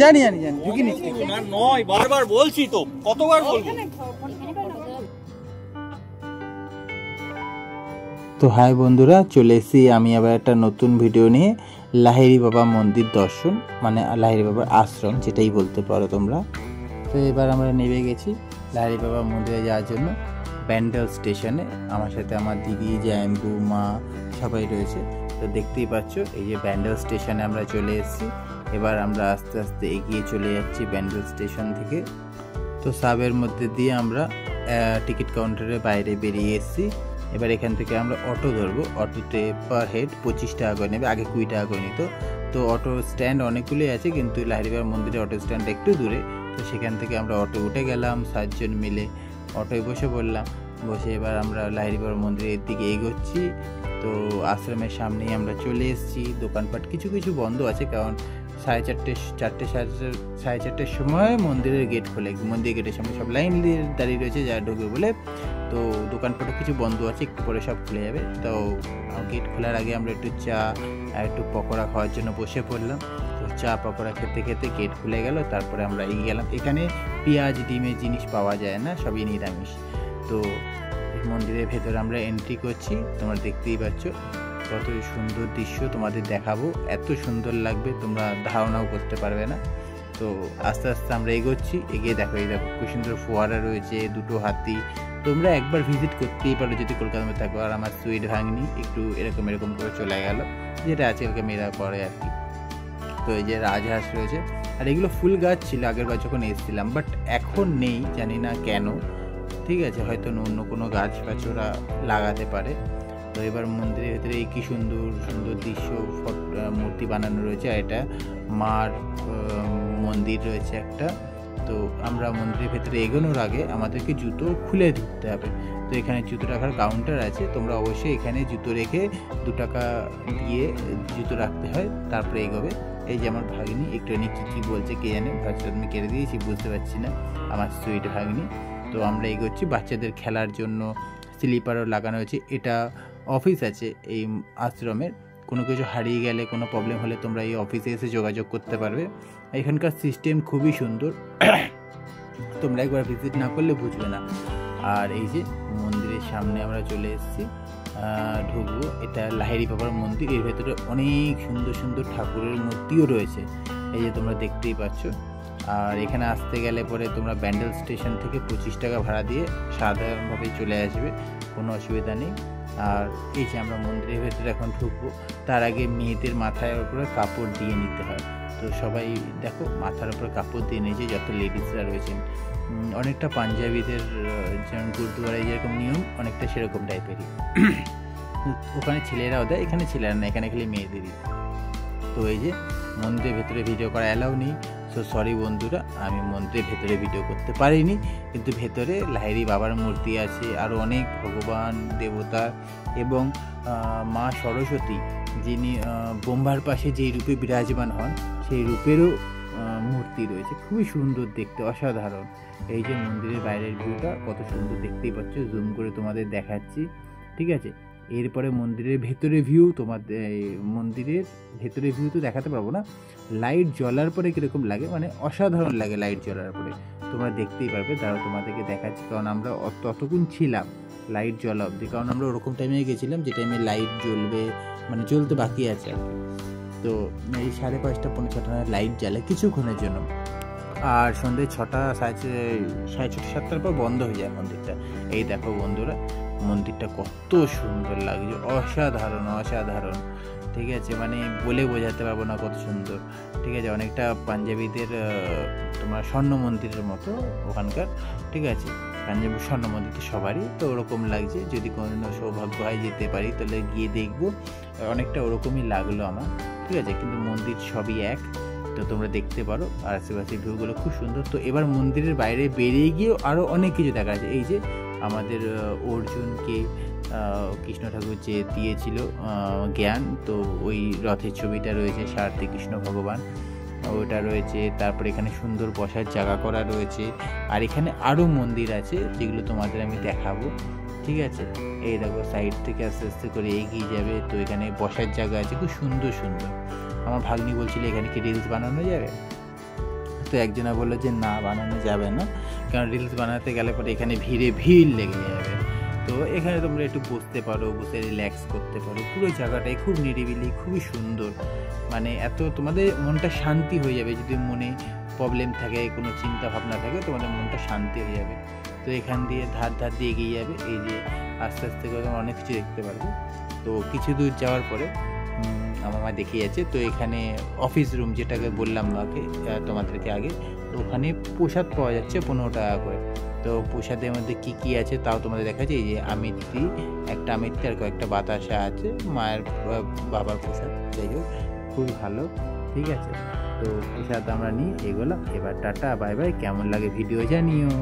জানি জানি জানি ঢুকি নিচ্ছি না নয়, বারবার বলছি তো, কতবার বলবো। তো হাই বন্ধুরা, চলে এসেছি আমি আবার একটা নতুন ভিডিও নিয়ে। লাহিড়ী বাবা মন্দির দর্শন, মানে লাহিড়ী বাবার আশ্রম যেটাই বলতে পারো তোমরা। তো এবার আমরা নেমে গেছি লাহিড়ী বাবা মন্দিরে যাওয়ার জন্য ব্যান্ডেল স্টেশনে। আমার সাথে আমার দিদি, জায়ম্বু, মা সবাই রয়েছে। তো দেখতেই পাচ্ছ এই যে ব্যান্ডেল স্টেশনে আমরা চলে এসেছি। এবার আমরা আস্তে আস্তে এগিয়ে চলে যাচ্ছি ব্যান্ডেল স্টেশন থেকে। তো সাবের মধ্যে দিয়ে আমরা টিকিট কাউন্টারের বাইরে বেরিয়ে এসেছি। এবার এখান থেকে আমরা অটো ধরবো। অটোতে পার হেড 25 টাকা করে নেবে, আগে 20 টাকা করে নিত। তো অটো স্ট্যান্ড অনেকগুলোই আছে, কিন্তু লাহিড়ী বাবার মন্দিরের অটো স্ট্যান্ড একটু দূরে। তো সেখান থেকে আমরা অটো উঠে গেলাম 7 জন মিলে, অটোয় বসে পড়লাম। বসে এবার আমরা লাহিড়ী বাবার মন্দিরের দিকে এগোচ্ছি। তো আশ্রমের সামনেই আমরা চলে এসেছি। দোকানপাট কিছু কিছু বন্ধ আছে, কারণ 4:30 সময় মন্দিরের গেট খোলে। মন্দিরের গেটের সামনে সব লাইন দিয়ে দাঁড়িয়ে রয়েছে যারা ঢুকবে বলে। তো দোকানপাটও কিছু বন্ধ আছে, একটু পরে সব খুলে যাবে। তো গেট খোলার আগে আমরা একটু চা আর একটু পকোড়া খাওয়ার জন্য বসে পড়লাম। তো চা পকোড়া খেতে খেতে গেট খুলে গেল। তারপরে আমরা এগিয়ে গেলাম। এখানে পেঁয়াজ ডিমের জিনিস পাওয়া যায় না, সবই নিরামিষ। তো মন্দিরের ভেতরে আমরা এন্ট্রি করছি। তোমরা দেখতেই পাচ্ছ কত সুন্দর দৃশ্য, তোমাদের দেখাবো। এত সুন্দর লাগবে তোমরা ধারণাও করতে পারবে না। তো আস্তে আস্তে আমরা এগোচ্ছি। এগিয়ে দেখো, এই দেখো খুব সুন্দর ফোয়ারা রয়েছে, দুটো হাতি। তোমরা একবার ভিজিট করতেই পারো যদি কলকাতায় থাকো। আর আমার সুইট ভাগ্নি একটু এরকম করে চলে গেল, যেটা আজকালকে মেয়েরা করে আর কি। তো এই যে রাজহাঁস রয়েছে, আর এগুলো ফুল গাছ ছিল আগের বার যখন এসেছিলাম, বাট এখন নেই, জানি না কেন। ঠিক আছে, হয়তো অন্য কোনো গাছ ফাছ ওরা লাগাতে পারে। তো এবার মন্দিরের ভেতরে এই কি সুন্দর সুন্দর দৃশ্য, মূর্তি বানানো রয়েছে। আর এটা মার মন্দির রয়েছে একটা। তো আমরা মন্দিরের ভেতরে এগোনোর আগে আমাদেরকে জুতো খুলে ঢুকতে হবে। তো এখানে জুতো রাখার কাউন্টার আছে, তোমরা অবশ্যই এখানে জুতো রেখে 2 টাকা দিয়ে জুতো রাখতে হয়, তারপরে এগোবে। এই যে আমার ভাগ্নি একটু কী বলছে কে জানে, ভাষাটা আমি কেটে দিয়েছি, বুঝতে পারছি না। আমার সুইট ভাগ্নি। তো আমরা এগোচ্ছি। বাচ্চাদের খেলার জন্য স্লিপারও লাগানো হয়েছে। এটা অফিস আছে এই আশ্রমের। কোনো কিছু হারিয়ে গেলে, কোনো প্রবলেম হলে তোমরা এই অফিসে এসে যোগাযোগ করতে পারবে। এখানকার সিস্টেম খুবই সুন্দর, তোমরা একবার ভিজিট না করলে বুঝবে না। আর এই যে মন্দিরের সামনে আমরা চলে এসেছি, ঢুকবো। এটা লাহিড়ী বাবার মন্দির। এর ভেতরে অনেক সুন্দর সুন্দর ঠাকুরের মূর্তিও রয়েছে, এই যে তোমরা দেখতেই পাচ্ছ। আর এখানে আসতে গেলে পরে তোমরা ব্যান্ডেল স্টেশন থেকে 25 টাকা ভাড়া দিয়ে সাধারণভাবে চলে আসবে, কোনো অসুবিধা নেই। আর এই যে আমরা মন্দিরের ভেতরে এখন ঢুকবো, তার আগে মেয়েদের মাথার উপরে কাপড় দিয়ে নিতে হয়। তো সবাই দেখো মাথার উপরে কাপড় দিয়ে নিয়েছে, যত লেডিসরা রয়েছেন। অনেকটা পাঞ্জাবিদের যেমন গুরুদুয়ারায় যেরকম নিয়ম, অনেকটা সেরকম টাইপেরই। ওখানে ছেলেরাও দেয়, এখানে ছেলেরা না, এখানে খালি মেয়েদেরই। তো এই যে মন্দিরের ভেতরে ভিডিও করা অ্যালাউ নেই। সো সরি বন্ধুরা, আমি মন্দিরের ভেতরে ভিডিও করতে পারিনি। কিন্তু ভেতরে লাহিড়ী বাবার মূর্তি আছে, আরও অনেক ভগবান দেবতা এবং মা সরস্বতী, যিনি ব্রহ্মার পাশে যেই রূপে বিরাজমান হন, সেই রূপেরও মূর্তি রয়েছে। খুবই সুন্দর দেখতে, অসাধারণ। এই যে মন্দিরের বাইরের ভিউটা কত সুন্দর, দেখতেই পাচ্ছ, জুম করে তোমাদের দেখাচ্ছি। ঠিক আছে, এরপরে মন্দিরের ভেতরে ভিউ, তোমাদের মন্দিরের ভেতরে ভিউ তো দেখাতে পারবো না। লাইট জ্বলার পরে কীরকম লাগে, মানে অসাধারণ লাগে লাইট জ্বলার পরে, তোমরা দেখতেই পারবে। তারা তোমাদেরকে দেখাচ্ছি, কারণ আমরা ততক্ষণ ছিলাম লাইট জ্বলা অবধি, কারণ আমরা ওরকম টাইমে গেছিলাম যে টাইমে লাইট জ্বলবে, মানে জ্বলতে বাকি আছে আর কি। তো এই 5:30 পৌনে 6টা লাইট জ্বালে কিছুক্ষণের জন্য। আর সন্ধ্যে 6টা, 6:30, 7টার পর বন্ধ হয়ে যায় মন্দিরটা। এই দেখো বন্ধুরা, মন্দিরটা কত সুন্দর লাগছে, অসাধারণ অসাধারণ। ঠিক আছে, মানে বলে বোঝাতে পারবো না কত সুন্দর। ঠিক আছে, অনেকটা পাঞ্জাবিদের তোমার স্বর্ণ মন্দিরের মতো ওখানকার। ঠিক আছে, পাঞ্জাবি স্বর্ণ মন্দির তো সবারই তো ওরকম লাগছে। যদি কোনো সৌভাগ্য হয় যেতে পারি তাহলে গিয়ে দেখবো, অনেকটা ওরকমই লাগলো আমার। ঠিক আছে, কিন্তু মন্দির সবই এক, তো তোমরা দেখতে পারো। আর আশেপাশের ভিউগুলো খুব সুন্দর। তো এবার মন্দিরের বাইরে বেরিয়ে গিয়েও আরও অনেক কিছু দেখা যাচ্ছে। এই যে আমাদের অর্জুনকে কৃষ্ণ ঠাকুর যে দিয়েছিল জ্ঞান, তো ওই রথের ছবিটা রয়েছে, সারথি কৃষ্ণ ভগবান ওটা রয়েছে। তারপরে এখানে সুন্দর বসার জায়গা করা রয়েছে। আর এখানে আরও মন্দির আছে যেগুলো তোমাদের আমি দেখাবো। ঠিক আছে, এই দেখো সাইড থেকে আস্তে আস্তে করে এগিয়ে যাবে, তো এখানে বসার জায়গা আছে খুব সুন্দর সুন্দর। আমার ভাগ্নি বলছিল এখানে কি রিলস বানানো যাবে, তো একজনা বললো যে না বানানো যাবে না, কারণ রিলস বানাতে গেলে পরে এখানে ভিড় লেগে যাবে। তো এখানে তোমরা একটু বসতে পারো, বসে রিল্যাক্স করতে পারো, পুরো জায়গাটাই খুব নিরিবিলি, খুবই সুন্দর, মানে এত তোমাদের মনটা শান্তি হয়ে যাবে। যদি মনে প্রবলেম থাকে, কোনো চিন্তা ভাবনা থাকে, তোমাদের মনটা শান্তি হয়ে যাবে। তো এখান দিয়ে ধার দিয়ে এগিয়ে যাবে, এই যে আস্তে আস্তে করে তোমরা অনেক কিছু দেখতে পারবে। তো কিছু দূর যাওয়ার পরে আমার মা দেখিয়ে যাচ্ছে, তো এখানে অফিস রুম যেটাকে বললাম তোমাদেরকে আগে, তো ওখানে প্রসাদ পাওয়া যাচ্ছে 15 টাকা করে। তো প্রসাদের মধ্যে কী আছে তাও তোমাদের দেখাচ্ছে, এই যে আমিত্তি, একটা আমিত্তি আর কয়েকটা বাতাসা আছে, মায়ের বাবার প্রসাদ। যাই হোক, খুবই ভালো, ঠিক আছে। তো প্রসাদ আমরা নিই, এগুলো এবার টাটা বাই বাই। কেমন লাগে ভিডিও জানিও।